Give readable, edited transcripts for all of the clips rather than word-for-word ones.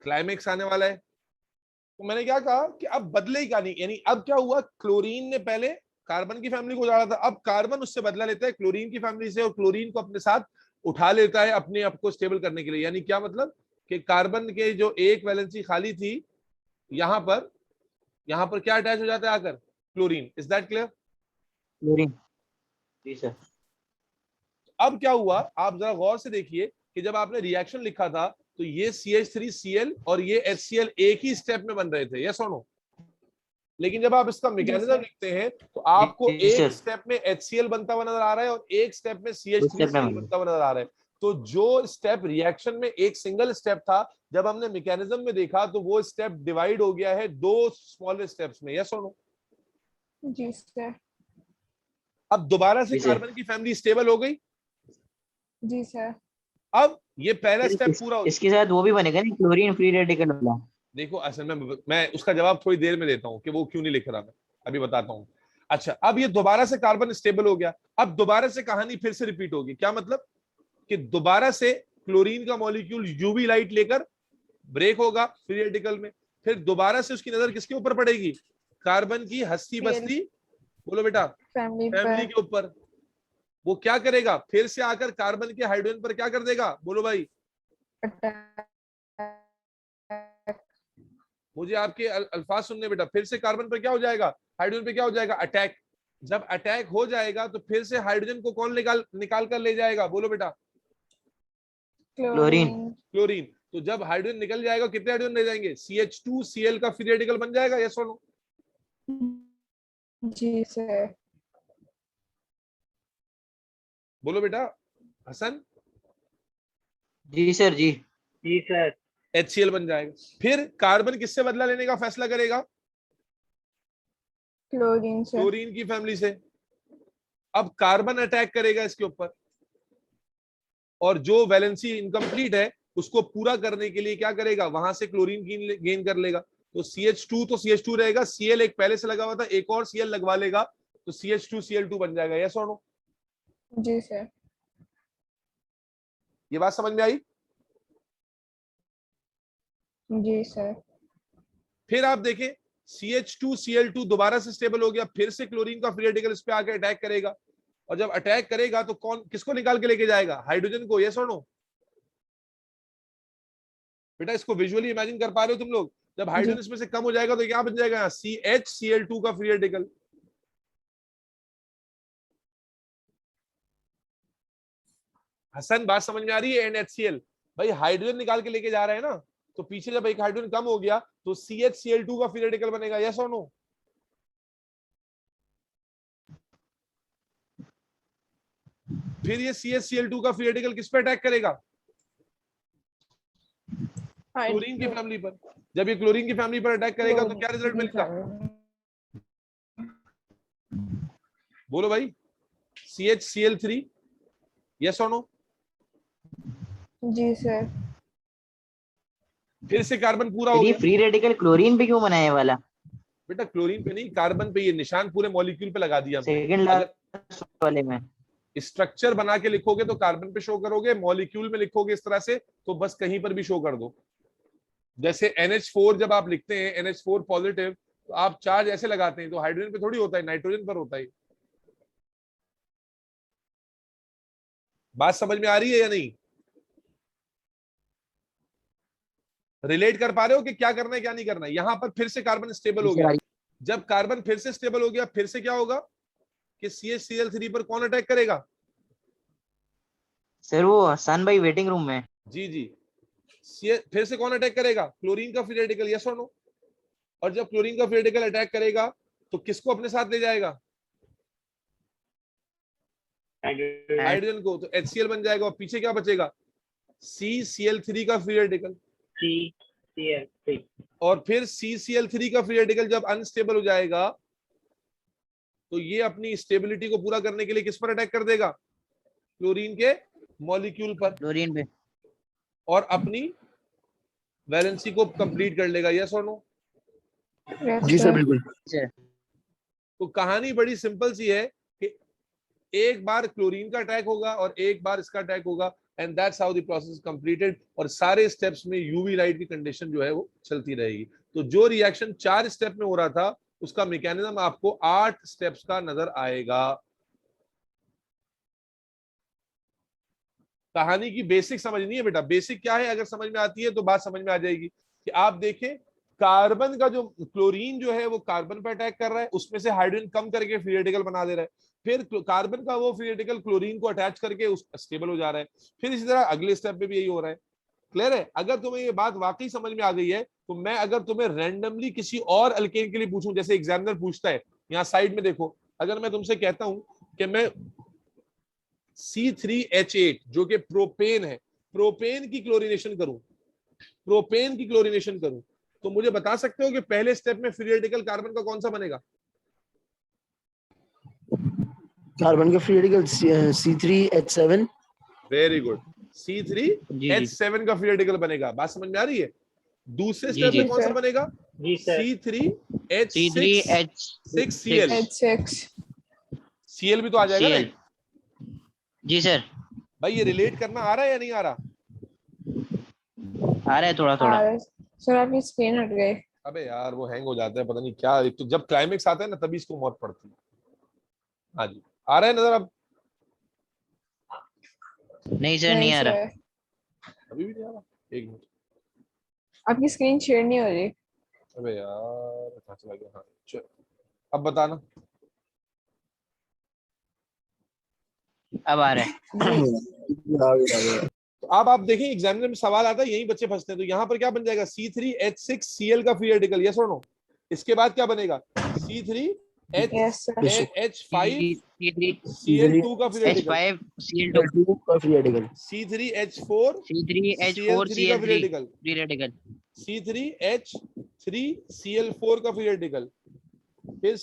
Climax आने वाला है। तो मैंने क्या कहा कि अब बदले ही कहानी, यानी अब क्या हुआ, क्लोरीन ने पहले कार्बन की फैमिली को उजाड़ा था, अब कार्बन उससे बदला लेता है क्लोरीन की फैमिली से और क्लोरीन को अपने साथ उठा लेता है अपने आप को स्टेबल करने के लिए। यानी क्या मतलब कि कार्बन के जो एक वैलेंसी खाली थी यहां पर क्या अटैच हो जाता है आकर, chlorine. Is that clear? Chlorine, जी सर। अब क्या हुआ, आप जरा गौर से देखिए कि जब आपने रिएक्शन लिखा था तो ये CH3Cl और ये HCl एक ही स्टेप में बन रहे थे, यस और नो? लेकिन जब आप इसका मैकेनिज्म लिखते हैं तो आपको जी एक सर, स्टेप में HCl बनता हुआ नजर आ रहा है और एक स्टेप में उस स्टेप CH3Cl में बनता हुआ नजर आ रहा है। तो जो स्टेप रिएक्शन में एक सिंगल स्टेप था, जब हमने मैकेनिज्म में देखा तो वो स्टेप डिवाइड हो गया है दो स्मॉलर स्टेप्स में, यस और नो? जी सर। अब दोबारा से जी सर। कार्बन की फैमिली स्टेबल हो गई। जी सर। अब ये पहला सर स्टेप पूरा हो, इसके साथ वो भी बनेगा ना, क्लोरीन फ्री रेडिकल वाला। देखो असल में मैं उसका जवाब थोड़ी देर में देता हूं कि वो क्यों नहीं लिख रहा, मैं अभी बताता हूं। अच्छा, अब ये दोबारा से कार्बन स्टेबल हो गया, अब दोबारा से कहानी फिर से रिपीट होगी। क्या मतलब कि दोबारा से क्लोरीन का मॉलिक्यूल यूवी लाइट लेकर ब्रेक होगा फ्री रेडिकल में, फिर दोबारा से उसकी नजर किसके ऊपर पड़ेगी, कार्बन की हस्ती बस्ती, बोलो बेटा, फैमिली फैमिली पर के ऊपर। वो क्या करेगा, फिर से आकर कार्बन के हाइड्रोजन पर क्या कर देगा, बोलो भाई, अटैक। मुझे आपके अल्फाज सुनने बेटा, फिर से कार्बन पर क्या हो जाएगा, हाइड्रोजन पे क्या हो जाएगा, अटैक। जब अटैक हो जाएगा तो फिर से हाइड्रोजन को कौन निकाल निकाल कर ले जाएगा, बोलो बेटा, क्लोरीन। क्लोरीन। क्लोरीन। तो जब हाइड्रोजन निकल जाएगा कितने हाइड्रोजन रह जाएंगे, CH2Cl का फ्री रेडिकल बन जाएगा, यस और नो? जी सर। बोलो बेटा हसन। जी सर, जी। जी सर। HCl बन जाएगा। फिर कार्बन किससे बदला लेने का फैसला करेगा, क्लोरीन से। क्लोरीन की फैमिली से। अब कार्बन अटैक करेगा इसके ऊपर और जो वैलेंसी इनकम्प्लीट है उसको पूरा करने के लिए क्या करेगा, वहां से क्लोरीन गेन कर लेगा। तो CH2 तो CH2 रहेगा, Cl एक पहले से लगा हुआ था, एक और Cl लगवा लेगा तो CH2Cl2 बन जाएगा, यस और नो? जी सर। ये बात समझ में आई? जी सर। फिर आप देखें CH2Cl2 दोबारा से स्टेबल हो गया, फिर से क्लोरीन का फ्री रेडिकल इस पे आके अटैक करेगा और जब अटैक करेगा तो कौन किसको निकाल के लेके जाएगा, हाइड्रोजन को, यस और नो? बेटा इसको विजुअली इमेजिन कर पा रहे हो तुम लोग, जब हाइड्रोजन इसमें से कम हो जाएगा तो क्या बन जाएगा यहाँ, CHCl2 का फ्री रेडिकल। हसन बात समझ में आ रही है? NHCl, भाई हाइड्रोजन निकाल के लेके जा रहे हैं ना, तो पीछे जब एक हाइड्रोजन कम हो गया तो CHCl2 का फ्री रेडिकल बनेगा, यस और नो? फिर ये CHCl2 का फ्री रेडिकल किस पे अटैक करेगा, क्लोरीन की फैमिली पर। जब ये क्लोरीन की फैमिली पर अटैक करेगा तो क्या रिजल्ट मिलेगा, बोलो भाई, CHCl3, यस और नो? जी सर। फिर से कार्बन पूरा हो ये गया। फ्री रेडिकल क्लोरीन पे क्यों बनाया वाला? बेटा क्लोरीन पे नहीं, कार्बन पे, ये निशान पूरे मॉलिक्यूल पे लगा दिया हमने। सेकंड लास्ट वाले में स्ट्रक्चर बना के लिखोगे तो कार्बन पे शो करोगे, मॉलिक्यूल में लिखोगे इस तरह से तो बस कहीं पर भी शो कर दो। जैसे NH4 जब आप लिखते हैं NH4 पॉजिटिव, तो आप चार्ज ऐसे लगाते हैं तो हाइड्रोजन पे थोड़ी होता है, नाइट्रोजन पर होता है। बात समझ में आ रही है या नहीं, रिलेट कर पा रहे हो कि क्या करना है क्या नहीं करना है? यहां पर फिर से कार्बन स्टेबल हो गया, जब कार्बन फिर से स्टेबल हो गया फिर से क्या होगा कि CHCl3 पर कौन अटैक करेगा, सर, वो सन भाई वेटिंग रूम में। जी जी, फिर से कौन अटैक करेगा, क्लोरीन का फ्री रेडिकल, यस और नो? और जब क्लोरीन का फ्री रेडिकल अटैक करेगा तो किसको अपने साथ ले जाएगा, हाइड्रोजन को, तो HCl बन जाएगा और पीछे क्या बचेगा, CCl3 का फ्री रेडिकल। CCl3 और फिर CCl3 का फ्री रेडिकल जब अनस्टेबल हो जाएगा तो ये अपनी स्टेबिलिटी को पूरा करने के लिए किस पर अटैक कर देगा, क्लोरीन के मॉलिक्यूल पर, क्लोरीन पे। और अपनी वैलेंसी को कंप्लीट कर लेगा, यस और नो? जी सर बिल्कुल। तो कहानी बड़ी सिंपल सी है कि एक बार क्लोरीन का अटैक होगा और एक बार इसका अटैक होगा, and that's how the process is completed. और सारे स्टेप्स में यूवी लाइट की कंडीशन जो है वो चलती रहेगी। तो जो रिएक्शन 4 स्टेप में हो रहा था उसका मैकेनिज्म आपको 8 स्टेप्स का नजर आएगा। कहानी की बेसिक समझनी है बेटा। बेसिक क्या है, अगर समझ में आती है तो बात समझ में आ जाएगी। कि आप देखें कार्बन का जो क्लोरीन जो है वो कार्बन पर अटैक कर रहा है, उसमें से हाइड्रोजन कम करके फ्री रेडिकल बना दे रहा है। फिर कार्बन का वो फ्री रेडिकल क्लोरीन को अटैच करके उस स्टेबल हो जा रहा है। फिर इसी तरह अगले स्टेप में भी यही हो रहा है। क्लियर है? अगर तुम्हें ये बात वाकई समझ में आ गई है तो मैं अगर तुम्हें रैंडमली किसी और अल्केन के लिए पूछूं, जैसे एग्जामिनर पूछता है, यहाँ साइड में देखो, अगर मैं तुमसे कहता हूं कि मैं C3H8 जो कि प्रोपेन है, प्रोपेन की क्लोरीनेशन करूं, प्रोपेन की क्लोरीनेशन करूं, तो मुझे बता सकते हो कि पहले स्टेप में फ्री रेडिकल कार्बन का कौन सा बनेगा? कार्बन का free radical C3H7। Very good, जी जी C3H7 का फ्री रेडिकल बनेगा। बात समझ में आ रही है? दूसरे जी स्टेप जी में कौन सा सर। बनेगा? जी सर। C3H6Cl। H6 Cl भी तो आ जाएगा, CL। राइट? जी सर। भाई ये रिलेट करना आ रहा है या नहीं आ रहा? आ रहा है थोड़ा थोड़ा। सर आपकी स्क्रीन हट गई। अबे यार वो हैंग हो जाता है, पता नहीं क्या। एक तो जब क्लाइमेक्स आता है ना तभी इसको मौत पड़ती है। हाँ जी, आ रहा है नजर अब? नहीं सर, नहीं नहीं आ रहा। सर, अभी भी नहीं आ रहा? एक मिनट। आपकी स्क्रीन शेयर नहीं हो रही। अबे यार कहाँ चला गया? हाँ चलो, अब बताना। अब आ रहा है। जी तो अब आप देखें एग्जामिनर में सवाल आता है, यही बच्चे फंसते हैं। तो यहाँ पर क्या बन जाएगा? C3H6Cl का फ्री रेडिकल, यस और नो? इसके बाद क्या बनेगा? Yes sir. C3H5Cl2 का फ्री रेडिकल, H5Cl2 का फ्री रेडिकल, C3H4Cl3 का free C3H4Cl3 radical, free radical, C3H3Cl4 का फ्री रेडिकल, फिर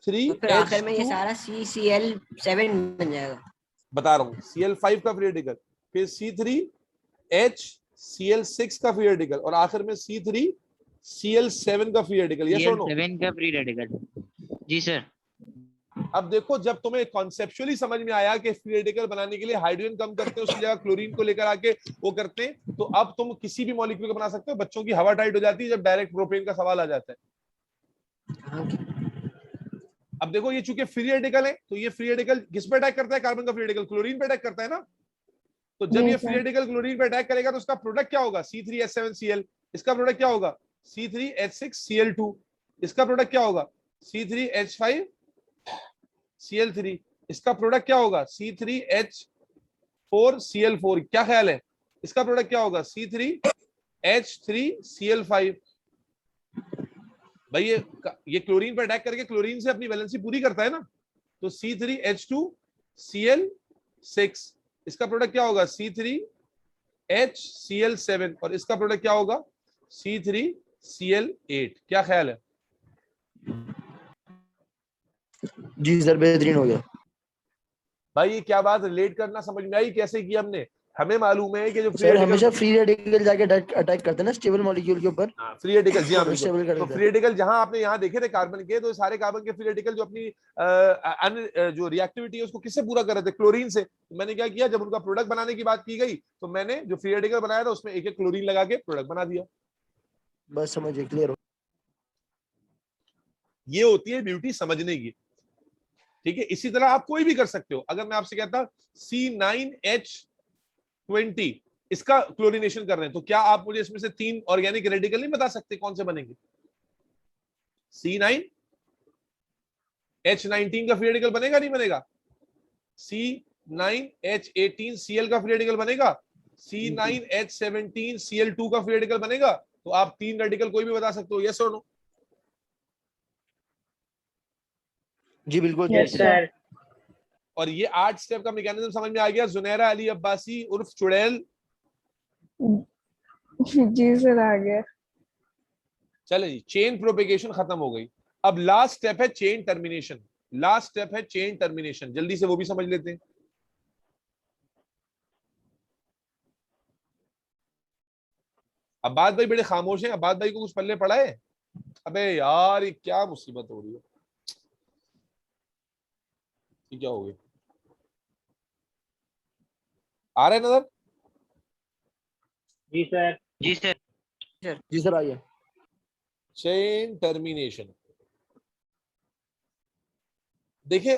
तो फिर आखिर में ये C3H2, सारा CCl7 बन जाएगा। बता रहा हूँ, Cl5 का फ्री रेडिकल, फिर C3HCl6 का फ्री रेडिकल, और आखिर में C3Cl7 का फ्री रेडिकल। यस और नो? Cl7 का फ्री रेडिकल। जी सर। अब देखो, जब तुम्हें कॉन्सेप्चुअली समझ में आया कि फ्री रेडिकल बनाने के लिए हाइड्रोजन कम करते हैं, उसकी जगह क्लोरीन को लेकर आके वो करते हैं, तो अब तुम किसी भी मॉलिक्यूल को बना सकते हो। बच्चों की हवा टाइट हो जाती है जब डायरेक्ट प्रोपेन का सवाल आ जाता है। अब देखो, ये चूंकि फ्री रेडिकल है तो ये फ्री रेडिकल किस पे अटैक करता है? कार्बन का फ्री रेडिकल क्लोरीन पे अटैक करता है ना। तो जब जी ये सर। फ्री रेडिकल क्लोरीन पे अटैक करेगा तो उसका प्रोडक्ट क्या होगा? C3H7Cl। इसका प्रोडक्ट क्या होगा? C3H6Cl2। इसका प्रोडक्ट क्या होगा? C3H5Cl3। इसका प्रोडक्ट क्या होगा? C3H4Cl4। क्या ख्याल है? इसका प्रोडक्ट क्या होगा? C3H3Cl5। भाई ये क्लोरीन पर अटैक करके क्लोरीन से अपनी वैलेंसी पूरी करता है ना। तो C3H2Cl6। इसका प्रोडक्ट क्या होगा? C3HCl7। और इसका प्रोडक्ट क्या होगा? C3Cl8। क्या ख्याल है? जी सर बेहतरीन हो गया। भाई ये क्या बात रिलेट करना समझ में आई? कैसे किया हमने? हमें मालूम है कि जो फ्री सर रेडिकल, हमेशा फ्री रेडिकल जाके अटैक करते हैं ना स्टेबल मॉलिक्यूल के ऊपर। फ्री रेडिकल, जी हाँ बिल्कुल। स्टेबल कर तो देता फ्री है। रेडिकल जहां आपने यहाँ देखे थे कार्बन के, तो सारे कार्बन के फ्री रेडिकल जो अपनी जो रिएक्टिविटी है उसको किससे पूरा कर रहे थे? क्लोरीन से। तो मैंने क्या किया, जब उनका प्रोडक्ट बनाने की बात की गई तो मैंने जो फ्री रेडिकल बनाया था उसमें एक एक क्लोरीन लगा के प्रोडक्ट बना दिया। बस समझिए, क्लियर हो। ये होती है ब्यूटी समझने की। ठीक है, इसी तरह आप कोई भी कर सकते हो। अगर मैं आपसे कहता C9H20 इसका क्लोरीनेशन कर रहे हैं, तो क्या आप मुझे इसमें से 3 ऑर्गेनिक रेडिकल नहीं बता सकते कौन से बनेंगे? C9H19 का फ्री रेडिकल बनेगा नहीं बनेगा? C9H18Cl का फ्री रेडिकल बनेगा? C9H17Cl2 का फ्री रेडिकल बनेगा? तो आप 3 रेडिकल कोई भी बता सकते हो, यस और नो? जी बिल्कुल। Yes sir. और ये 8 स्टेप का मैकेनिज्म समझ में आ गया? जुनैरा अली अब्बासी उर्फ चुड़ैल। जी सर आ गया। चले जी, चेन प्रोपेगेशन खत्म हो गई। अब लास्ट स्टेप है चेन टर्मिनेशन। लास्ट स्टेप है चेन टर्मिनेशन, जल्दी से वो भी समझ लेते हैं। अब्बास भाई बड़े खामोश हैं। अब्बास भाई को कुछ पल्ले पड़ा है? अबे यार ये क्या मुसीबत हो रही है? ये क्या हो गया? आ रहा है नजर? जी सर। जी सर। जी सर, आ गया। Chain termination. देखिए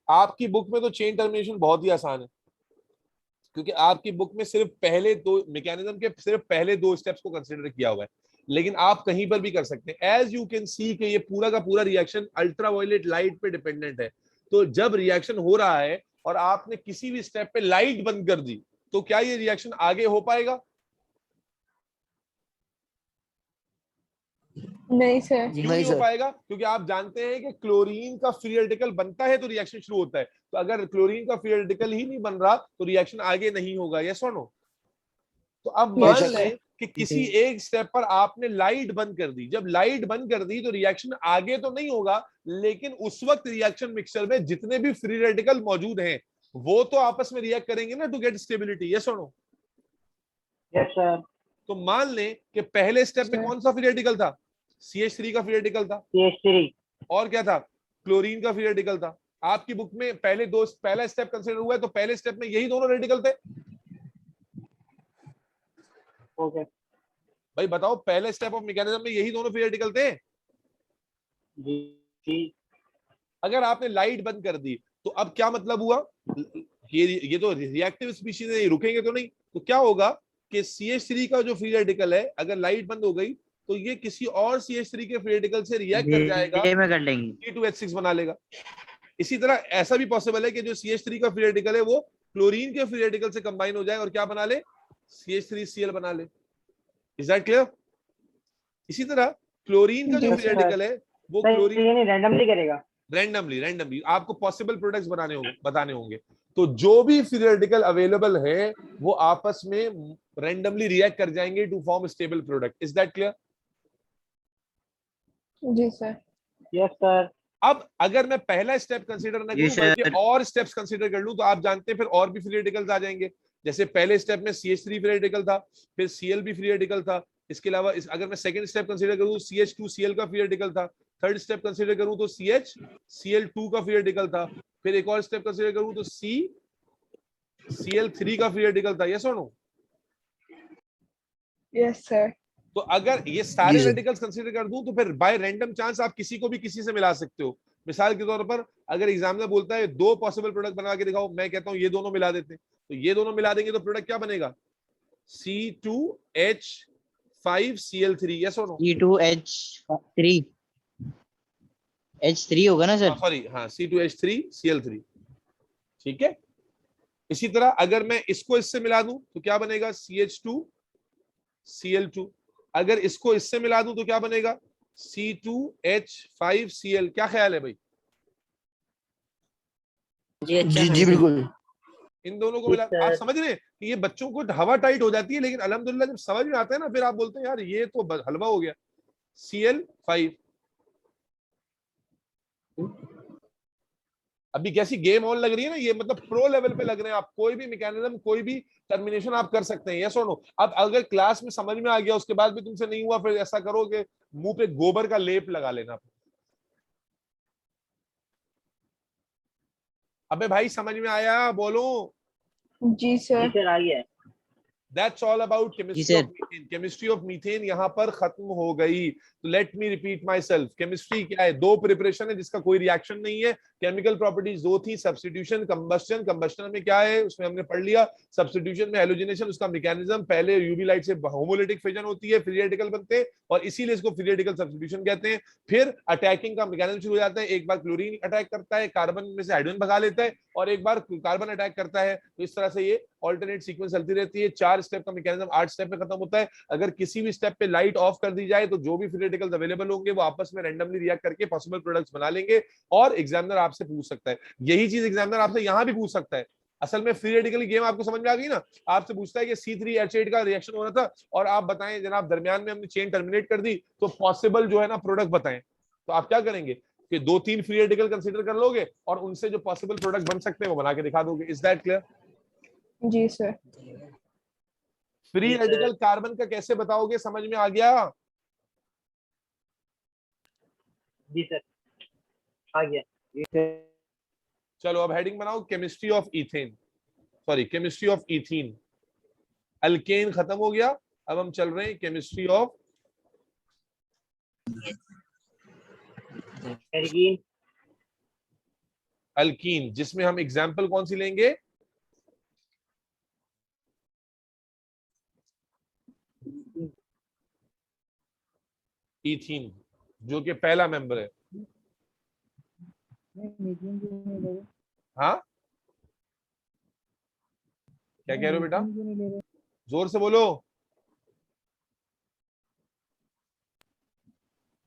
आपकी बुक में तो चेन टर्मिनेशन बहुत ही आसान है, क्योंकि आपकी बुक में सिर्फ पहले दो मैकेनिज्म के सिर्फ पहले दो स्टेप्स को कंसीडर किया हुआ है, लेकिन आप कहीं पर भी कर सकते हैं। एज यू कैन सी कि ये पूरा का पूरा रिएक्शन अल्ट्रावायलेट लाइट पे डिपेंडेंट है। तो जब रिएक्शन हो रहा है और आपने किसी भी स्टेप पे लाइट बंद कर दी, तो क्या ये रिएक्शन आगे हो पाएगा? नहीं सर। क्यों नहीं नहीं हो सर। पाएगा? क्योंकि आप जानते हैं कि क्लोरीन का फ्री रेडिकल बनता है तो रिएक्शन शुरू होता है। तो अगर क्लोरीन का फ्री रेडिकल ही नहीं बन रहा तो रिएक्शन आगे नहीं होगा। यस और नो? तो अब Yes, मान sir. लें कि किसी एक स्टेप पर आपने लाइट बंद कर दी। जब लाइट बंद कर दी तो रिएक्शन आगे तो नहीं होगा, लेकिन उस वक्त रिएक्शन मिक्सचर में जितने भी फ्री रेडिकल मौजूद हैं वो तो आपस में रिएक्ट करेंगे ना, टू गेट स्टेबिलिटी। यस और नो? Yes sir. तो मान लें कि पहले स्टेप में Sir. कौन सा फ्री रेडिकल था? CH3 का फ्री रेडिकल था। CH3। और क्या था? क्लोरीन का फ्री रेडिकल था। आपकी बुक में पहला स्टेप कंसीडर हुआ है, तो पहले स्टेप में यही दोनों रेडिकल थे। ओके। भाई बताओ, पहले स्टेप ऑफ मैकेनिज्म में यही दोनों फ्री रेडिकल थे। जी जी। अगर आपने लाइट बंद कर दी तो अब क्या मतलब हुआ? ये तो रिएक्टिव स्पीशीज है, रुकेंगे तो नहीं। तो क्या होगा कि CH3 का जो फ्री रेडिकल है, अगर लाइट बंद हो गई तो ये किसी और CH3 के फ्री रेडिकल से रिएक्ट कर जाएगा, ये में कर लेंगे। C2H6 बना लेगा। इसी तरह ऐसा भी पॉसिबल है कि जो CH3 का फ्री रेडिकल है वो क्लोरीन के फ्री रेडिकल से कंबाइन हो जाए और क्या बना ले? CH3Cl बना ले। Is that clear? इसी तरह क्लोरीन का जो जी, फ्री सर। रेडिकल है वो सर क्लोरीन ये नहीं रैंडमली करेगा। रैंडमली आपको पॉसिबल प्रोडक्ट्स बताने होंगे। तो जो भी फ्री रेडिकल अवेलेबल है वो आपस में रैंडमली रिएक्ट कर जाएंगे to form stable product. Is that clear? जी सर। Yes sir. अब अगर मैं पहला स्टेप कंसीडर ना जी करूं बल्कि सर। और स्टेप्स कंसीडर कर लूं, तो आप जानते हैं फिर और भी फ्री रेडिकल्स आ जाएंगे। जैसे पहले स्टेप में CH3 फ्री रेडिकल था, फिर Cl भी फ्री रेडिकल था। इसके अलावा अगर मैं सेकंड स्टेप कंसीडर करूं, CH2Cl का फ्री रेडिकल था। थर्ड स्टेप कंसीडर करूं तो CH Cl2 का फ्री रेडिकल था। फिर एक और स्टेप कंसीडर करूं तो Cl3 का फ्री रेडिकल था। यस और नो? Yes sir. तो अगर ये सारे जी सर। रेडिकल्स कंसीडर कर दूं तो फिर बाय रैंडम चांस आप किसी को भी किसी से मिला सकते हो। मिसाल के तौर पर अगर एग्जामिनर बोलता है दो पॉसिबल प्रोडक्ट बना के दिखाओ, मैं कहता हूं ये दोनों मिला देते हैं, तो ये दोनों मिला देंगे तो प्रोडक्ट क्या बनेगा? C2H5Cl3। यस और नो? C2H3 H3 होगा ना सर? सॉरी, हाँ, C2H3Cl3। ठीक है। इसी तरह अगर मैं इसको इससे मिला दूं तो क्या बनेगा? CH2Cl2। अगर इसको इससे मिला दूं तो क्या बनेगा? C2H5Cl। क्या ख्याल है भाई? जी अच्छा जी है जी सर। बिल्कुल। इन दोनों को जी मिला, सर। आप समझ रहे हैं कि ये बच्चों को हवा टाइट हो जाती है, लेकिन अल्हम्दुलिल्लाह जब समझ में आता है ना फिर आप बोलते हैं यार ये तो हलवा हो गया। Cl5। अभी कैसी गेम ऑन लग रही है ना, ये मतलब प्रो लेवल पे लग रहे हैं आप। कोई भी मैकेनिज्म, कोई भी टर्मिनेशन आप कर सकते हैं। यस और नो? अब अगर क्लास में समझ में आ गया उसके बाद भी तुमसे नहीं हुआ, फिर ऐसा करो कि मुंह पे गोबर का लेप लगा लेना। अबे भाई समझ में आया? बोलो। जी जी सर। सर आ गया। That's all about जी chemistry of sir. methane. Chemistry of methane यहाँ पर खत्म हो गई। तो let me repeat myself. Chemistry क्या है? दो प्रिपरेशन है जिसका कोई रिएक्शन नहीं है। केमिकल प्रॉपर्टीज दो थी, सब्स्टिट्यूशन, कंबस्टन। कंबस्टन में क्या है उसमें हमने पढ़ लिया। सब्स्टिट्यूशन में हैलोजिनेशन, उसका मैकेनिज्म, पहले यूवी लाइट से होमोलिटिक फिजन होती है, फ्री रेडिकल बनते हैं और इसीलिए इसको फ्री रेडिकल सब्स्टिट्यूशन कहते हैं। फिर अटैकिंग का मैकेनिज्म शुरू हो जाता है। एक बार क्लोरीन अटैक करता है, कार्बन में से हाइड्रोजन भगा लेता है, और एक बार कार्बन अटैक करता है। तो इस तरह से ये ऑल्टरनेट सीक्वेंस चलती रहती है। 4 स्टेप का मैकेनिज्म 8 स्टेप में खत्म होता है। अगर किसी भी स्टेप पे लाइट ऑफ कर दी जाए तो जो भी फ्री रेडिकल्स अवेलेबल होंगे वो आपस में रैंडमली रिएक्ट करके पॉसिबल प्रोडक्ट्स बना लेंगे, और एग्जामिनर आपसे पूछ सकता है। यही चीज एग्जामिनर आपसे यहां भी पूछ सकता है। असल में फ्री रेडिकल गेम आपको समझ में आ गई ना? आपसे पूछता है कि C3H8 का रिएक्शन हो रहा था और आप बताएं जनाब दरमियान में हमने चेन टर्मिनेट कर दी, तो पॉसिबल जो है ना प्रोडक्ट बताएं। तो आप क्या करेंगे कि 2-3 फ्री रेडिकल कंसीडर कर लोगे और उनसे जो पॉसिबल प्रोडक्ट बन सकते हैं वो बना के दिखा दोगे। Is that clear? जी सर। फ्री जी सर। रेडिकल कार्बन का कैसे बताओगे? समझ में आ गया? जी सर आ गया। जी सर। चलो अब हेडिंग बनाओ, chemistry of ethane. Sorry chemistry of ethene. Alkane खत्म हो गया, अब हम चल रहे हैं केमिस्ट्री ऑफ एल्कीन। अल्कीन, जिसमें हम एग्जाम्पल कौन सी लेंगे? इथीन, जो कि पहला मेंबर है। हाँ, क्या कह रहे हो बेटा? जोर से बोलो।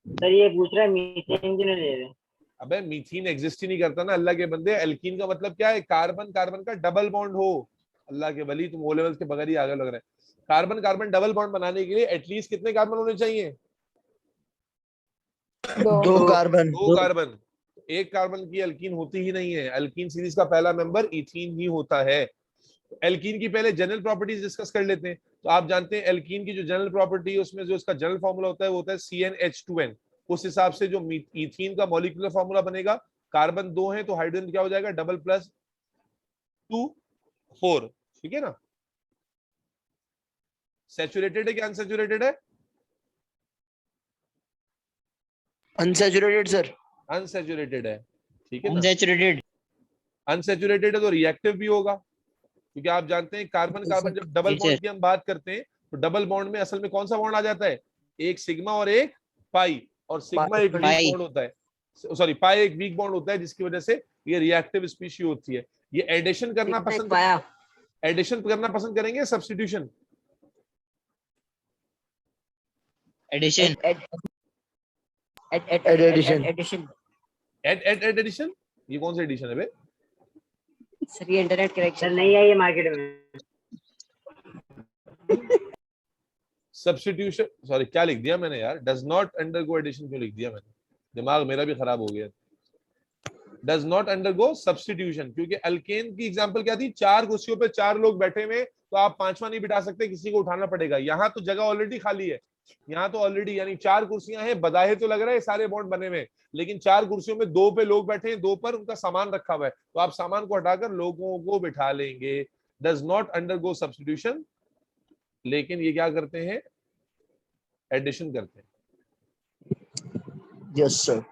सर ये पूछ रहा है मीथेन क्यों नहीं ले रहे? अबे मीथीन एग्जिस्ट ही नहीं करता ना अल्लाह के बंदे। एल्कीन का मतलब क्या है? कार्बन कार्बन का डबल बॉन्ड हो। अल्लाह के वली, तुम ओ लेवल्स के बगैर ही आगे लग रहे हैं। कार्बन कार्बन डबल बॉन्ड बनाने के लिए एटलीस्ट कितने कार्बन होने चाहिए? दो कार्बन। दो कार्बन। एक कार्बन की एल्कीन होती ही नहीं है। एल्कीन सीरीज का पहला मेंबर इथीन ही होता है। एल्कीन की पहले जनरल प्रॉपर्टीज डिस्कस कर लेते हैं। तो आप जानते हैं एल्कीन की जो जनरल प्रॉपर्टी है उसमें जो इसका जनरल फॉर्मूला होता है वो होता है CnH2n। उस हिसाब से जो इथीन का मॉलिक्यूलर फॉर्मूला बनेगा, कार्बन 2 है तो हाइड्रोजन क्या हो जाएगा? Double plus 2 4। ठीक है ना? सैचुरेटेड है कि अनसैचुरेटेड है? Unsaturated sir. अनसैचुरेटेड है। ठीक है ना? अनसैचुरेटेड। अनसैचुरेटेड है तो रिएक्टिव भी होगा, क्योंकि आप जानते हैं कार्बन कार्बन जब डबल बॉन्ड की हम बात करते हैं तो डबल बॉन्ड में असल में कौन सा बॉन्ड आ जाता है? एक सिग्मा और एक पाई। और सिग्मा एक वीक पाई। बॉन्ड होता है, सॉरी पाई एक वीक बॉन्ड होता है, जिसकी वजह से ये रिएक्टिव स्पीशी होती है। ये एडिशन करना कितना पसंद पाया? एडिशन करना पसंद करेंगे substitution? Addition. Addition. Addition. Addition. ये कौन सा एडिशन है बे? सर ये इंटरनेट सर करेक्शन नहीं आई है मार्केट में। सब्स्टिट्यूशन, सॉरी क्या लिख दिया मैंने यार? डज नॉट अंडरगो एडिशन क्यों लिख दिया मैंने? दिमाग मेरा भी खराब हो गया। डज नॉट अंडरगो सब्स्टिट्यूशन, क्योंकि अल्केन की एग्जांपल क्या थी? 4 कुर्सियों पे 4 लोग बैठे हुए, तो आप 5वां नहीं बिठा सकते, किसी को उठाना पड़ेगा। यहाँ तो जगह ऑलरेडी खाली है। यहाँ तो ऑलरेडी यानी 4 कुर्सियां हैं, बदाहे तो लग रहा है सारे बॉन्ड बने हुए, लेकिन 4 कुर्सियों में 2 पे लोग बैठे हैं, 2 पर उनका सामान रखा हुआ है, तो आप सामान को हटाकर लोगों को बिठा लेंगे। डज नॉट अंडरगो सब्स्टिट्यूशन, लेकिन ये क्या करते हैं? एडिशन करते हैं। Yes sir.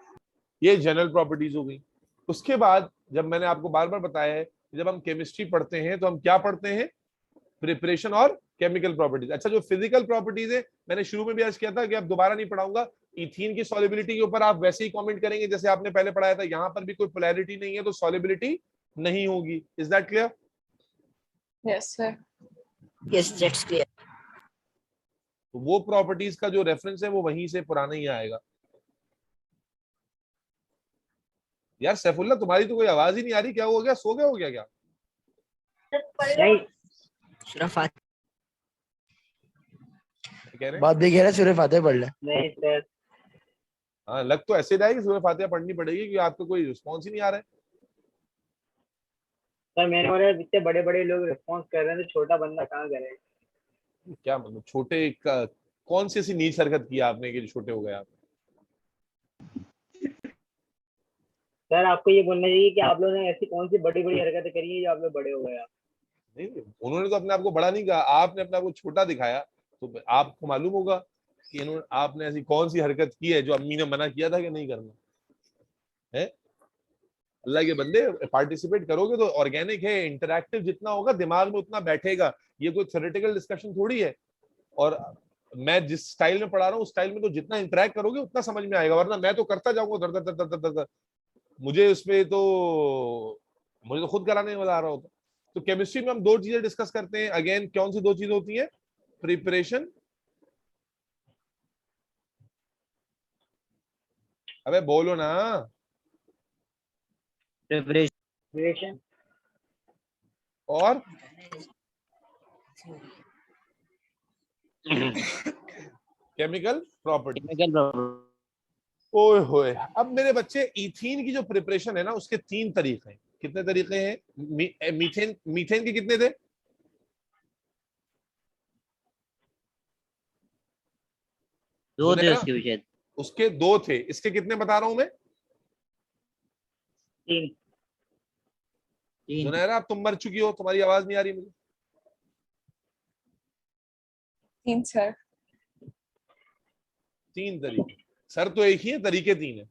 ये जनरल प्रॉपर्टीज हो गई। उसके बाद जब मैंने आपको बार बार बताया है, जब हम केमिस्ट्री पढ़ते हैं तो हम क्या पढ़ते हैं? प्रिपरेशन और केमिकल प्रॉपर्टीज। अच्छा, जो फिजिकल प्रॉपर्टीज है मैंने शुरू में भी अर्ज किया था कि अब दोबारा नहीं पढ़ाऊंगा। इथीन की सॉलिबिलिटी के ऊपर आप वैसे ही कमेंट करेंगे जैसे आपने पहले पढ़ाया था। यहां पर भी कोई पोलैरिटी नहीं है तो सॉलिबिलिटी नहीं होगी। Is that clear? Yes, sir. Yes that's clear. तो वो प्रॉपर्टीज का जो रेफरेंस है वो वहीं से पुराना ही आएगा। यार सैफुल्ला, तुम्हारी तो कोई आवाज ही नहीं आ रही, क्या हो गया? सो गए हो क्या? नहीं सूरह फातिहा। कह रहे हैं? बात भी कह रहे हैं, सूरह फातिहा पढ़ ले। नहीं सर। हाँ, लग तो ऐसे रहा है कि सूरह फातिहा पढ़नी पड़ेगी, क्योंकि आपको कोई रिस्पॉन्स ही नहीं आ रहा है। सर मैंने बोला इतने बड़े बड़े लोग रिस्पॉन्स कर रहे हैं तो छोटा बंदा कहाँ करेगा? क्या मतलब छोटे का? कौन सी ऐसी नीच हरकत की आपने कि छोटे हो गए आप? सर आपको ये बोलना चाहिए कि आप लोगों ने ऐसी कौन सी बड़ी बड़ी हरकतें करी है जो आप लोग बड़े हो गए आप? नहीं, उन्होंने तो अपने आप को बड़ा नहीं कहा, आपने अपने आप को छोटा दिखाया। तो आपको मालूम होगा कि आपने ऐसी कौन सी हरकत की है जो अम्मी ने मना किया था कि नहीं करना है। अल्लाह के बंदे, पार्टिसिपेट करोगे तो ऑर्गेनिक है, इंटरैक्टिव जितना होगा दिमाग में उतना बैठेगा। ये कोई थ्योरेटिकल डिस्कशन थोड़ी है। और मैं जिस स्टाइल में पढ़ा रहा हूँ उस स्टाइल में तो जितना इंटरैक्ट करोगे उतना समझ में आएगा, वरना मैं तो करता जाऊंगा दर दर दर दर दर। मुझे खुद कराने में मजा आ रहा होता। तो केमिस्ट्री में हम 2 चीजें डिस्कस करते हैं। अगेन कौन सी 2 चीजें होती हैं? प्रिपरेशन। अबे बोलो ना। प्रिपरेशन। और केमिकल प्रॉपर्टी। Chemical property. ओए होए, अब मेरे बच्चे इथीन की जो प्रिपरेशन है ना उसके 3 तरीके हैं। कितने तरीके हैं? मीथेन मीथेन के कितने थे? 2 थे उसके विषय। उसके 2 थे। इसके कितने बता रहा हूं मैं? 3। तीन जुनैरा अब तुम मर चुकी हो, तुम्हारी आवाज नहीं आ रही मुझे। 3 sir. 3 तरीके, सर तो एक ही है, तरीके 3 है।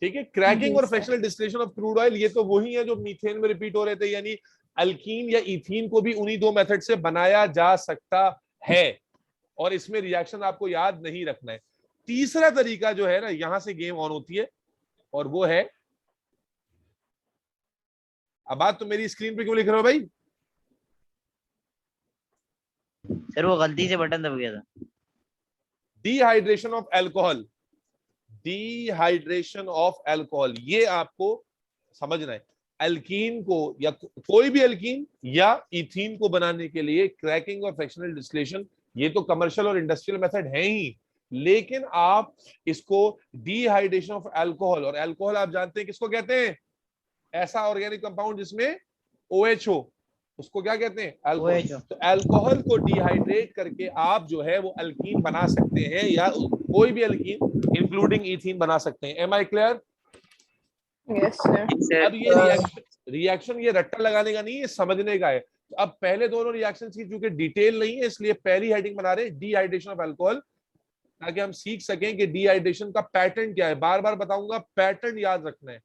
ठीक है, क्रैकिंग जी, और sir. Fractional distillation of crude oil, ये तो वही है जो मीथेन में रिपीट हो रहे थे, यानी अल्कीन या इथीन को भी उन्हीं 2 मेथड से बनाया जा सकता है, और इसमें रिएक्शन आपको याद नहीं रखना है। तीसरा तरीका जो है ना, यहां से गेम ऑन होती है, और वो है, अब बात तो मेरी स्क्रीन पे क्यों लिख रहे हो भाई? सर वो गलती से बटन दब गया था। Dehydration of alcohol, dehydration of alcohol, ये आपको समझना है। अल्कीन को या कोई भी अल्कीन या इथीन को बनाने के लिए क्रैकिंग और फ्रैक्शनल डिस्टिलेशन, ये तो कमर्शियल और इंडस्ट्रियल मेथड है ही, लेकिन आप इसको डिहाइड्रेशन ऑफ अल्कोहल, और अल्कोहल आप जानते हैं किसको कहते हैं? ऐसा ऑर्गेनिक कंपाउंड जिसमें OH हो, उसको क्या कहते हैं? अल्कोहल। OH। तो अल्कोहल को डिहाइड्रेट करके आप जो है वो अल्कीन बना सकते हैं, या कोई भी अल्कीन इंक्लूडिंग इथीन बना सकते हैं। Am I clear? Yes, sir. अब ये रिएक्शन ये रट्टा लगाने का नहीं, ये समझने का है। तो अब पहले दोनों रिएक्शन की चूंकि डिटेल नहीं है, इसलिए पहली हेडिंग बना रहे डिहाइड्रेशन ऑफ अल्कोहल, ताकि हम सीख सकें कि डिहाइड्रेशन का पैटर्न क्या है। बार बार बताऊंगा, पैटर्न याद रखना है,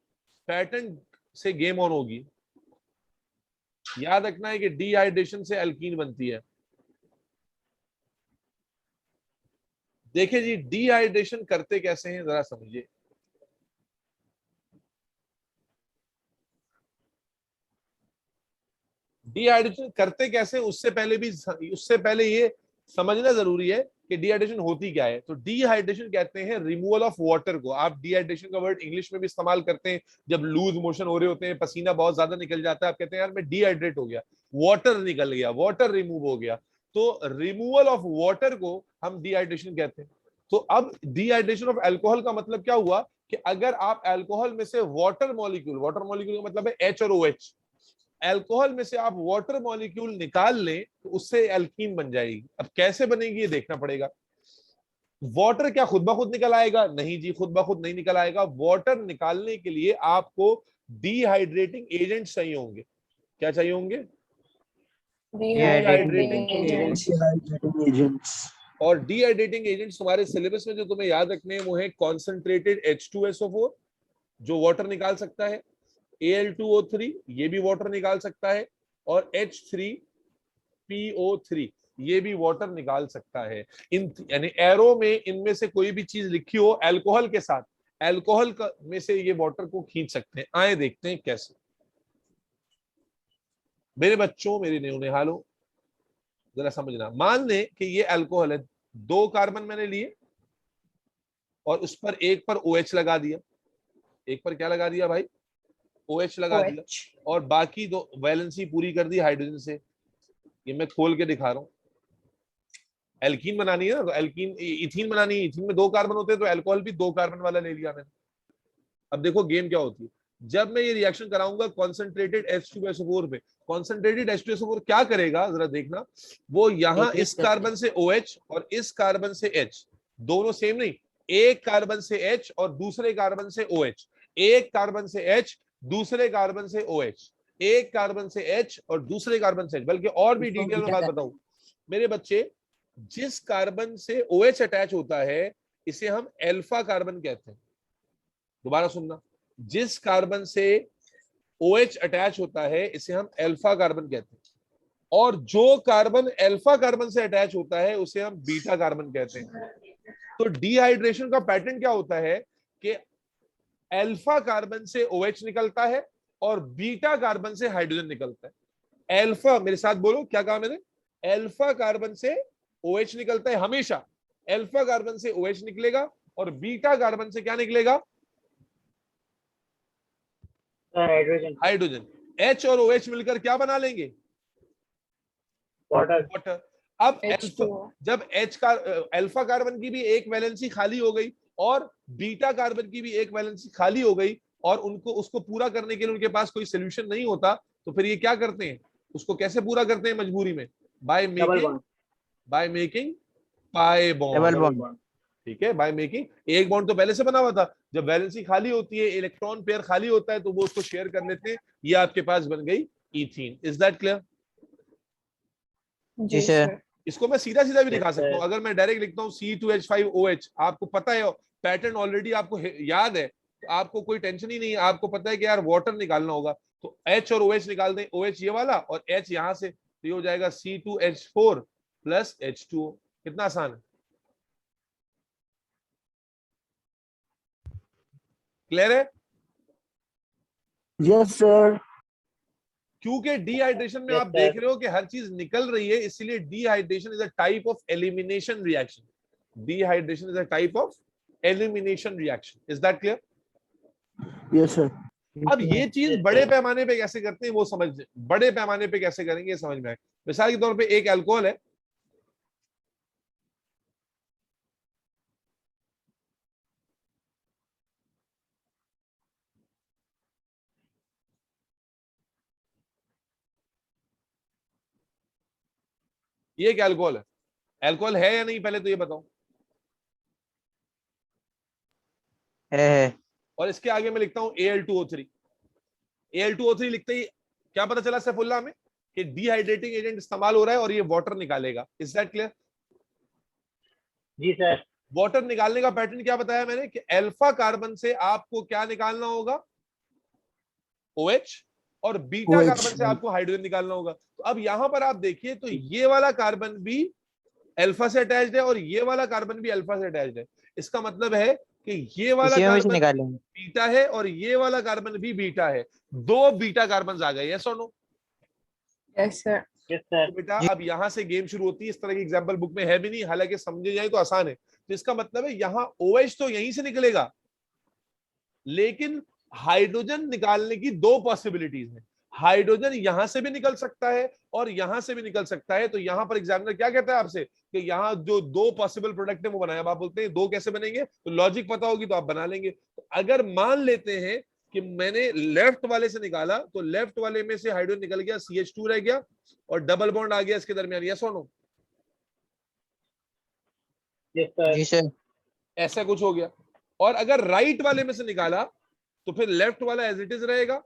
पैटर्न से गेम ऑन होगी। याद रखना है कि डिहाइड्रेशन से अल्कीन बनती है। देखिए जी, डिहाइड्रेशन करते कैसे हैं जरा समझिए। डिहाइड्रेशन करते कैसे, उससे पहले ये समझना जरूरी है कि डिहाइड्रेशन होती क्या है। तो डिहाइड्रेशन कहते हैं रिमूवल ऑफ वाटर को। आप डिहाइड्रेशन का वर्ड इंग्लिश में भी इस्तेमाल करते हैं जब लूज मोशन हो रहे होते हैं, पसीना बहुत ज्यादा निकल जाता है, आप कहते हैं यार मैं डिहाइड्रेट हो गया, वाटर निकल गया, वाटर रिमूव हो गया। तो रिमूवल ऑफ वाटर को हम डिहाइड्रेशन कहते हैं। तो अब डिहाइड्रेशन ऑफ अल्कोहल का मतलब क्या हुआ कि अगर आप अल्कोहल में से वाटर मॉलिक्यूल का मतलब है H और OH, अल्कोहल में से आप वाटर मॉलिक्यूल निकाल लें तो उससे एल्कीन बन जाएगी। अब कैसे बनेगी ये देखना पड़ेगा। वाटर क्या खुद ब खुद निकल आएगा? नहीं जी, खुद ब खुद नहीं निकल आएगा। वाटर निकालने के लिए आपको डिहाइड्रेटिंग एजेंट चाहिए होंगे। क्या चाहिए होंगे? Dehydrating agents. Dehydrating agents. और डिहाइड्रेटिंग एजेंट्स तुम्हारे सिलेबस में जो तुम्हें याद रखने हैं वो है कॉन्सेंट्रेटेड H2SO4 जो वाटर निकाल सकता है, Al2O3 ये भी वाटर निकाल सकता है, और H3PO3 ये भी वाटर निकाल सकता है। इन यानी एरो में इनमें से कोई भी चीज लिखी हो अल्कोहल के साथ, अल्कोहल में से ये वाटर को खींच सकते हैं। आए देखते हैं कैसे। मेरे बच्चों, मेरे नेहालो, जरा समझना। मान लें कि ये अल्कोहल है, 2 कार्बन मैंने लिए और उस पर एक पर OH लगा दिया। एक पर क्या लगा दिया भाई? OH लगा दिया, और बाकी 2 वैलेंसी पूरी कर दी हाइड्रोजन से। ये मैं खोल के दिखा रहा हूं। एल्कीन बनानी है ना, तो एल्कीन इथीन बनानी है, इथीन में 2 कार्बन होते हैं, तो अल्कोहल भी 2 कार्बन वाला ले लिया मैंने। अब देखो गेम क्या होती है। जब मैं ये रिएक्शन कराऊंगा कॉन्सेंट्रेटेड H2SO4 पे, कॉन्सेंट्रेटेड H2SO4 क्या करेगा जरा देखना। वो यहां इस कार्बन से OH और इस कार्बन से H, दोनों सेम नहीं, एक कार्बन से H और दूसरे कार्बन से OH, एक कार्बन से H दूसरे कार्बन से OH, एक कार्बन से H और दूसरे कार्बन से H। बल्कि और भी डिटेल में बात बताऊं मेरे बच्चे, जिस कार्बन से OH अटैच होता है इसे हम अल्फा कार्बन कहते हैं। दोबारा सुनना, जिस कार्बन से OH अटैच होता है इसे हम अल्फा कार्बन कहते हैं, और जो कार्बन अल्फा कार्बन से अटैच होता है उसे हम बीटा कार्बन कहते हैं। तो डिहाइड्रेशन का पैटर्न क्या होता है कि अल्फा कार्बन से OH निकलता है और बीटा कार्बन से हाइड्रोजन निकलता है। अल्फा, मेरे साथ बोलो क्या कहा मैंने? अल्फा कार्बन से OH निकलता है हमेशा। अल्फा कार्बन से OH निकलेगा और बीटा कार्बन से क्या निकलेगा? हाइड्रोजन। H और OH मिलकर क्या बना लेंगे? वाटर। अब जब H का अल्फा कार्बन की भी एक वैलेंसी खाली हो गई और बीटा कार्बन की भी एक वैलेंसी खाली हो गई, और उनको उसको पूरा करने के लिए उनके पास कोई सोल्यूशन नहीं होता, तो फिर ये क्या करते हैं? उसको कैसे पूरा करते हैं मजबूरी में? By making pi bond. ठीक है, बाय मेकिंग एक बॉन्ड तो पहले से बना हुआ था, जब वैलेंसी खाली होती है, इलेक्ट्रॉन पेयर खाली होता है, तो वो उसको शेयर कर लेते हैं, ये आपके पास बन गई ईथीन। Is that clear? जी सर। इसको मैं सीधा सीधा भी दिखा Yes, सकता हूँ, sir. अगर मैं डायरेक्ट लिखता हूँ C2H5OH, आपको पता है पैटर्न ऑलरेडी आपको याद है, तो आपको कोई टेंशन ही नहीं है, आपको पता है कि यार वाटर निकालना होगा, तो H और OH निकाल दें, OH ये वाला और H यहां से, तो ये हो जाएगा C2H4 प्लस H2O। कितना आसान है, क्लियर है? Yes sir. क्योंकि डिहाइड्रेशन में Yes, आप sir. देख रहे हो कि हर चीज निकल रही है, इसलिए dehydration is a type of elimination reaction. Dehydration is a type of elimination reaction. Is that clear? Yes sir. अब ये चीज Yes, बड़े sir. पैमाने पे कैसे करते हैं वो समझ, बड़े पैमाने पे कैसे करेंगे ये समझ में आए। मिसाल के तौर पे एक अल्कोहल है, ये एक अल्कोहल है, अल्कोहल है या नहीं पहले तो ये बताओ, है। और इसके आगे मैं लिखता हूं Al2O3। Al2O3 लिखते ही क्या पता चला सैफुल्लाह में कि डिहाइड्रेटिंग एजेंट इस्तेमाल हो रहा है और ये वाटर निकालेगा। Is that clear? जी सर। वाटर निकालने का पैटर्न क्या बताया मैंने कि अल्फा कार्बन से आपको क्या निकालना होगा, OH, और बीटा OH, कार्बन से आपको हाइड्रोजन निकालना होगा। तो अब यहां पर आप देखिए तो ये वाला कार्बन भी अल्फा से अटैच्ड है और ये वाला कार्बन भी अल्फा से अटैच्ड है। इसका मतलब है कि ये वाला इसी में से कार्बन निकालेंगे। बीटा है और ये वाला कार्बन भी बीटा है, दो बीटा कार्बन आ गए। यस और no? Yes sir. Yes sir. तो बेटा अब यहां से गेम शुरू होती है। इस तरह की एग्जांपल बुक में है भी नहीं, हालांकि समझे जाए तो आसान है। तो इसका मतलब है यहां OH तो यहीं से निकलेगा, लेकिन हाइड्रोजन निकालने की दो पॉसिबिलिटीज हैं। हाइड्रोजन यहां से भी निकल सकता है और यहां से भी निकल सकता है। तो यहां पर एग्जामिनर क्या कहता है आपसे कि यहां जो दो पॉसिबल प्रोडक्ट है वो बनाया। आप बोलते हैं दो कैसे बनेंगे, तो लॉजिक पता होगी तो आप बना लेंगे। तो अगर मान लेते हैं कि मैंने लेफ्ट वाले से निकाला, तो लेफ्ट वाले में से हाइड्रोजन निकल गया, CH2 रह गया और डबल बॉन्ड आ गया इसके दरमियान। यस और नो? Yes sir. जी सर। ऐसा कुछ हो गया। और अगर राइट वाले में से निकाला तो फिर लेफ्ट वाला एज इट इज रहेगा,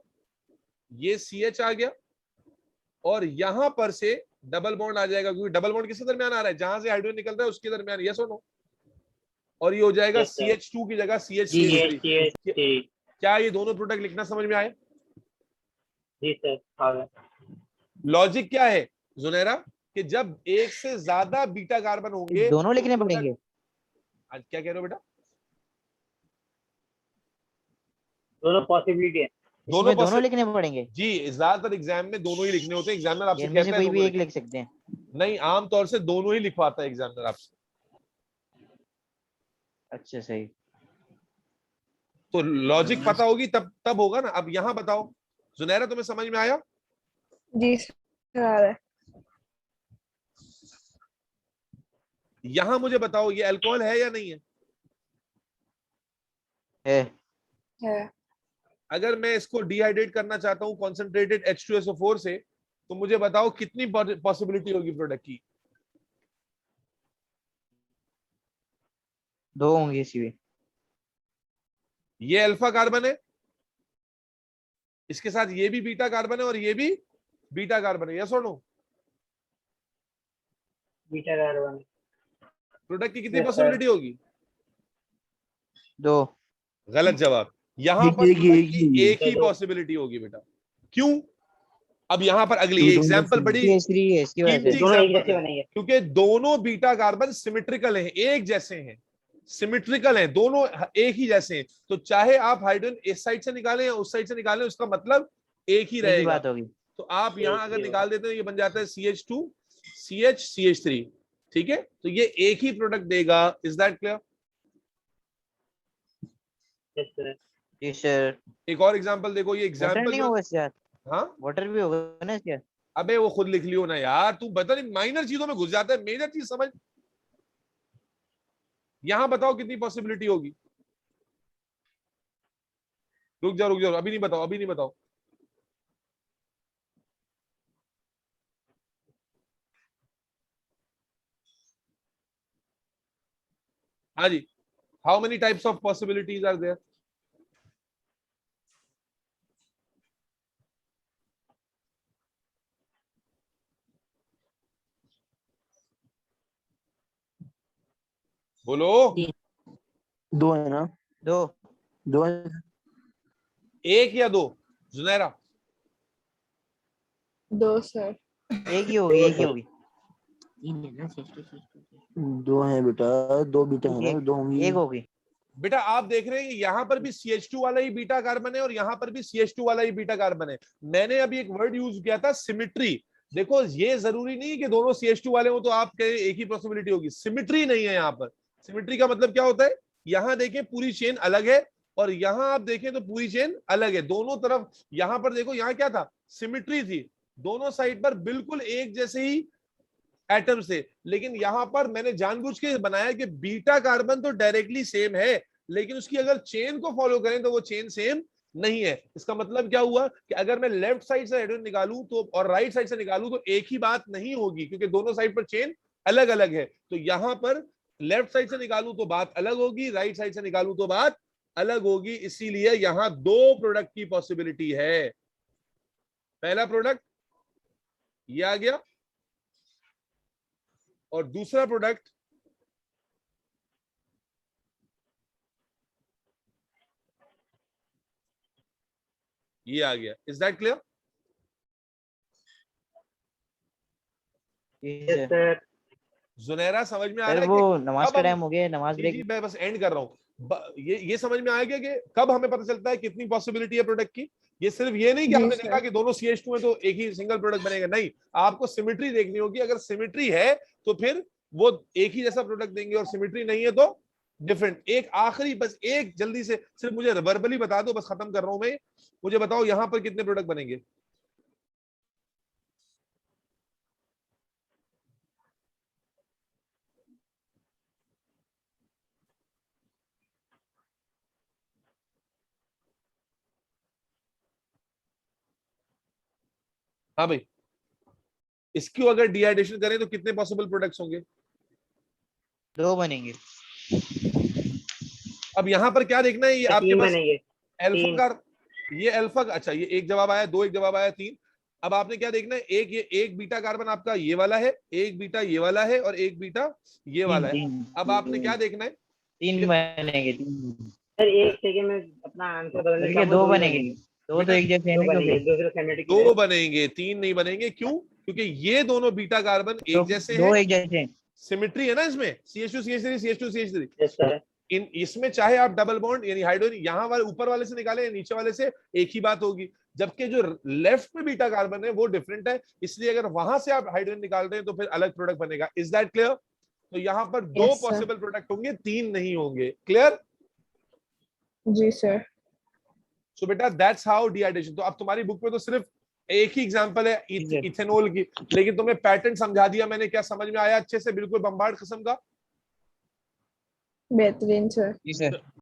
ये CH आ गया और यहां पर से डबल बॉन्ड आ जाएगा, क्योंकि डबल बॉन्ड किसके दरमियान आ रहा है, जहां से हाइड्रोजन निकल रहा है उसके दरमियान। यस और नो? और ये हो जाएगा Yes, sir. CH2 की जगह जी, CH3। जी क्या ये दोनों प्रोडक्ट लिखना समझ में आए? सर। आ गया। लॉजिक क्या है जुनैरा, कि जब एक से ज्यादा बीटा कार्बन होंगे दोनों लिखने तो पड़ेंगे। आज क्या कह रहे हो बेटा? दोनों पॉसिबिलिटी है। इसमें दोनों possible- लिखने पड़ेंगे। जी, ज्यादातर एग्जाम में दोनों ही लिखने होते हैं। एग्जामिनर आपसे इनमें से कहता है कोई भी दोनों एक लिख सकते हैं। नहीं, आमतौर से दोनों ही लिखवाता है एग्जामिनर आपसे। अच्छा सही। तो लॉजिक पता होगी तब तब होगा ना। अब यहां बताओ जुनैरा, तुम्हें समझ में आया? जी सर आ रहा है। यहां मुझे बताओ ये अल्कोहल है या नहीं है? है। है। अगर मैं इसको डिहाइड्रेट करना चाहता हूं कॉन्सेंट्रेटेड H2SO4 से, तो मुझे बताओ कितनी पॉसिबिलिटी होगी प्रोडक्ट की? दो होंगे इसी में। ये अल्फा कार्बन है, इसके साथ ये भी बीटा कार्बन है और ये भी बीटा कार्बन है। यस और नो? Beta carbon. प्रोडक्ट की कितनी Yes, sir. पॉसिबिलिटी होगी? दो। गलत जवाब। यहां पर एक ही, product एक की ही। एक ही चलो। पॉसिबिलिटी होगी बेटा। क्यों? अब यहां पर अगली क्योंकि दोनों एग्जांपल से- बड़ी तीसरी है इसकी वजह कीमती से। दोनों एक एग्जांपल जैसे है, बनेंगे। क्योंकि दोनों बीटा कार्बन सिमेट्रिकल हैं, एक जैसे हैं, सिमेट्रिकल हैं, दोनों एक ही जैसे हैं। तो चाहे आप हाइड्रोजन इस साइड से निकालें या उस साइड से निकालें, उसका मतलब एक ही एक ही रहेगा। बात होगी। तो आप यहां एक अगर ही निकाल देते हैं, ये बन जाता है CH2 CH CH3। ठीक है, तो ये एक ही प्रोडक्ट देगा। Is that clear? Yes sir. जी सर। एक और एग्जांपल देखो, ये वाटर एग्जांपल नहीं जो, होगा इसके साथ। हाँ वाटर भी होगा ना इसके साथ। अबे वो खुद लिख लियो ना यार, तू बता नहीं, माइनर चीजों में घुस जाता है, मेजर चीज समझ। यहां बताओ कितनी पॉसिबिलिटी होगी? रुक जाओ रुक जाओ, अभी नहीं बताओ, अभी नहीं बताओ। हाँ जी, How many types of possibilities are there? बोलो। दो है ना? दो। दो है। एक या दो? जुनैरा? दो सर। एक ही होगी, एक ही होगी। तीन है ना, 62। दो है बेटा, दो बीटा है ना, एक दो होंगी। एक होगी। बेटा आप देख रहे हैं यहाँ पर भी CH2 वाला ही बीटा कार्बन है और यहाँ पर भी CH2 वाला ही बीटा कार्बन है। मैंने अभी एक वर्ड यूज किया था सिमिट्री। देखो ये जरूरी नहीं कि दोनों CH2 वाले हो तो आपके एक ही पॉसिबिलिटी होगी। सिमिट्री नहीं है यहाँ पर। सिमिट्री का मतलब क्या होता है? यहाँ देखें पूरी चेन अलग है और यहाँ आप देखें तो पूरी चेन अलग है दोनों तरफ। यहाँ पर देखो यहाँ क्या था? सिमिट्री थी, दोनों साइड पर बिल्कुल एक जैसे ही एटम से। लेकिन यहां पर मैंने जानबूझ के बनाया कि बीटा कार्बन तो डायरेक्टली सेम है, लेकिन उसकी अगर चेन को फॉलो करें तो वो चेन सेम नहीं है। इसका मतलब क्या हुआ कि अगर मैं लेफ्ट साइड से हाइड्रोजन निकालूं तो और राइट साइड से निकालूं तो एक ही बात नहीं होगी, क्योंकि दोनों साइड पर चेन अलग अलग है। तो यहां पर लेफ्ट साइड से निकालूं तो बात अलग होगी, राइट साइड से निकालूं तो बात अलग होगी। इसीलिए यहां दो प्रोडक्ट की पॉसिबिलिटी है। पहला प्रोडक्ट ये आ गया और दूसरा प्रोडक्ट ये आ गया। Is that clear? Yes sir. Junaira समझ में आ सर रहा है वो कि नमाज कब का हम- टाइम हो गया, नमाज जी, ब्रेक। मैं बस एंड कर रहा हूं। ये समझ में आ गया कि कब हमें पता चलता है कितनी पॉसिबिलिटी है प्रोडक्ट की। ये सिर्फ ये नहीं कि जी आपने सर। देखा कि दोनों CH2 है तो एक ही सिंगल प्रोडक्ट बनेगा, नहीं, आपको सिमिट्री देखनी होगी। अगर सिमिट्री है तो फिर वो एक ही जैसा प्रोडक्ट देंगे और सिमिट्री नहीं है तो डिफरेंट। एक आखिरी बस एक जल्दी से सिर्फ मुझे वर्बली बता दो, बस खत्म कर रहा हूं मैं। मुझे बताओ यहां पर कितने प्रोडक्ट बनेंगे? हाँ भाई, इसकी अगर डिहाइड्रेशन करें तो कितने पॉसिबल प्रोडक्ट्स होंगे? दो बनेंगे। अब यहाँ पर क्या देखना है? ये आपके तीन पास बनेंगे। अल्फा तीन। का, ये अल्फा, अच्छा ये एक जवाब आया, दो एक जवाब आया, तीन। अब आपने क्या देखना है? एक ये एक बीटा कार्बन आपका ये वाला है, एक बीटा ये वाला है और एक बीटा ये वाला है। तीन अब आपने क्या देखना है? तीन बनेंगे, तीन। सर एक सेकंड में अपना आंसर बदलना बल्कि चाहूंगा। दो बनेंगे। दो तो बेटा, एक जैसे है दो ना, बनेंगे, क्योंकि दूसरे सेमेटिक दो बनेंगे, तीन नहीं बनेंगे। क्यों? क्योंकि ये दोनों बीटा कार्बन दो एक जैसे दो हैं, एक जैसे हैं। सिमिट्री है ना इसमें, CH2 CH3 CH2 CH3। Yes sir. इन इसमें चाहे आप डबल बॉन्ड यानी हाइड्रोजन यहाँ वाले ऊपर वाले से निकाले या नीचे वाले से, एक ही बात होगी। जबकि जो लेफ्ट में बीटा कार्बन है वो डिफरेंट है, इसलिए अगर वहां से आप हाइड्रोजन निकाल रहे हैं तो फिर अलग प्रोडक्ट बनेगा। Is that clear? तो यहाँ पर दो Yes, sir. पॉसिबल प्रोडक्ट होंगे, तीन नहीं होंगे। क्लियर? जी सर। सो बेटा दैट्स हाउ डिहाइड्रेशन। तो अब तुम्हारी बुक में तो सिर्फ एक ही एग्जांपल है ठीक है। इथेनॉल की, लेकिन तुम्हें पैटर्न समझा दिया मैंने। क्या समझ में आया अच्छे से? बिल्कुल बम्बार्ड किस्म का। बेहतरीन सर। जी सर।